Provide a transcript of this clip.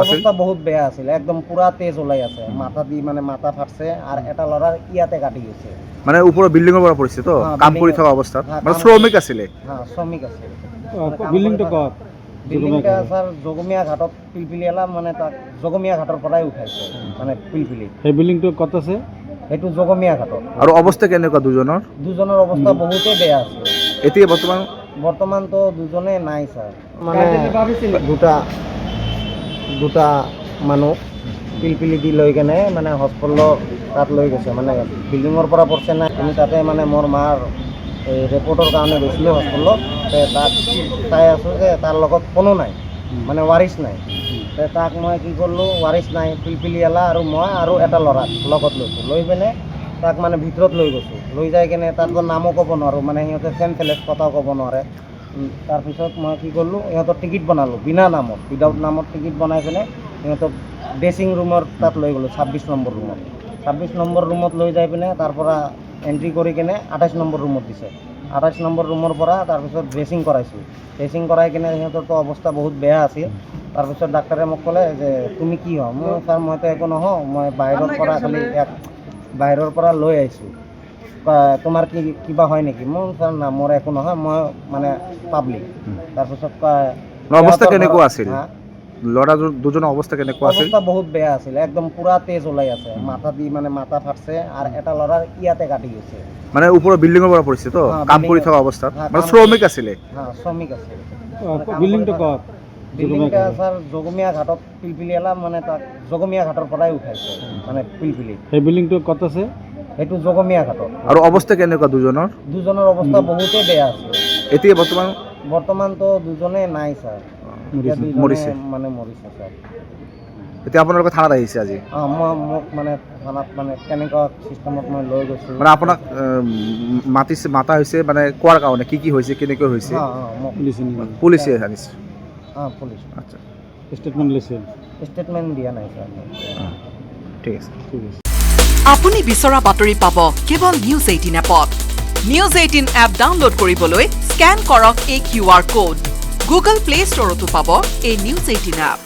অবস্থা বহুত বেয়া আছিল, একদম পুরা তেজ ওলাই আছে, মাথা দি মানে মাথা ফাটছে আর এটা লড়ার ইয়াতে কাটি গেছে। মানে উপরে বিল্ডিং এর পৰা পৰিছে তো কাম কৰি থকা অৱস্থাত মানে শ্ৰমিক আছিলে। হ্যাঁ শ্ৰমিক আছে। বিল্ডিংটা কত? বিল্ডিংটা স্যাৰ জগমিয়া ঘাটত পিলপিলিয়ালা মানে তাক জগমিয়া ঘাটৰ পৰাই উঠাইছে মানে পিলপিলি। সেই বিল্ডিংটো কত আছে? সেইটো জগমিয়া ঘাটত। আৰু অৱস্থা কেনেকুৱা দুজনৰ? দুজনৰ অৱস্থা বহুতেই বেয়া আছে। এতিয়া বৰ্তমান তো দুজনে নাই স্যাৰ, মানে দুটা মানুহ পিলপিলি দি লৈ কেনে মানে হস্পিটেলৰ তাত লৈ গৈছে, মানে বিল্ডিঙৰ পৰা পৰছে না। আমি তাতে মানে মোৰ মাৰ এই ৰিপৰ্টৰ কাৰণে গৈছিলোঁ হস্পিটেলত। তাক চাই আছোঁ যে তাৰ লগত কোনো নাই, মানে ৱাৰিছ নাই। তাক মই কি কৰিলোঁ, ৱাৰিছ নাই, পিলপিলিয়ালা আৰু মই আৰু এটা ল'ৰাক লগত লৈছোঁ। লৈ পিনে তাক মানে ভিতৰত লৈ গৈছোঁ। লৈ যাই কেনে তাত নামো ক'ব নোৱাৰোঁ, মানে সিহঁতে চেঞ্চলেছ কথাও ক'ব নোৱাৰে। তাৰপিছত মই কি কৰিলোঁ, ইহঁতৰ টিকেট বনালোঁ বিনা নামত, উইদাউট নামত টিকেট বনাই পিনে সিহঁতক ড্ৰেছিং ৰুমৰ তাত লৈ গ'লোঁ, 26 নম্বৰ ৰুমত। 26 নম্বৰ ৰুমত লৈ যাই পিনে তাৰ পৰা এণ্ট্ৰি কৰি কিনে 28 নম্বৰ ৰুমত দিছে। 28 নম্বৰ ৰুমৰ পৰা তাৰপিছত ড্ৰেছিং কৰাইছোঁ। ড্ৰেছিং কৰাই কিনে সিহঁতৰতো অৱস্থা বহুত বেয়া আছিল। তাৰপিছত ডাক্তৰে মোক ক'লে যে তুমি কি হওঁ? মই ছাৰ মইতো একো নহওঁ, মই বাহিৰৰ পৰা খালি বাহিৰৰ পৰা লৈ আহিছোঁ, তোমাৰ কি কিবা হয় নেকি? মই ছাৰ না মোৰ একো নহয়, মই মানে পাব্লিক। তাৰপিছত অৱস্থা কেনেকুৱা আছিল? ল'ৰা দুজনৰ অৱস্থা কেনেকুৱা আছিল? অৱস্থা বহুত বেয়া আছিল, একদম পুৰা তেজ ওলাই আছে, মাথা দি মানে মাথা ফাটছে আৰ এটা লড়াৰ ইয়াতে কাটি গেছে। মানে উপৰে বিল্ডিং এৰ পৰা পৰিছে তো কাম কৰি থকা অৱস্থাত মানে শ্ৰমিক আছিলে। হ্যাঁ শ্ৰমিক আছে। বিল্ডিংটা কত? বিল্ডিংটা স্যাৰ জগমিয়া ঘাটত পিলপিলিয়ালা মানে তাক জগমিয়া ঘাটৰ পৰাই উঠাইছে মানে পিলপিলি। সেই বিল্ডিংটো কত আছে? সেইটো জগমিয়া ঘাটত। আৰু অৱস্থা কেনেকুৱা দুজনৰ? দুজনৰ অৱস্থা বহুতেই বেয়া আছে। এতিয়া বৰ্তমান তো দুজনে নাই স্যাৰ, মৰিছে মানে মৰিছে স্যাৰ। এতিয়া আপোনালোকে থানাত আহিছে আজি? মোক মানে থানাত মানে কেনেকুৱা চিষ্টেমত মই লৈ গৈছোঁ, মানে আপোনাক মাতা হৈছে মানে কোৱাৰ কাৰণে কি হৈছে কেনেকৈ হৈছে? পুলিচে আনিছে? পুলিচ। আচ্ছা, স্টেটমেন্ট লৈছে? ষ্টেটমেণ্ট দিয়া নাই স্যার। ঠিক আছে। আপুনি বিচৰা বাতৰি পাব কেৱল নিউজ 18 এপত। নিউজ 18 এপ ডাউনলোড কৰিবলৈ স্কেন কৰক এই QR কোড। গুগল প্লে ষ্টৰতো পাব এই নিউজ 18 এপ।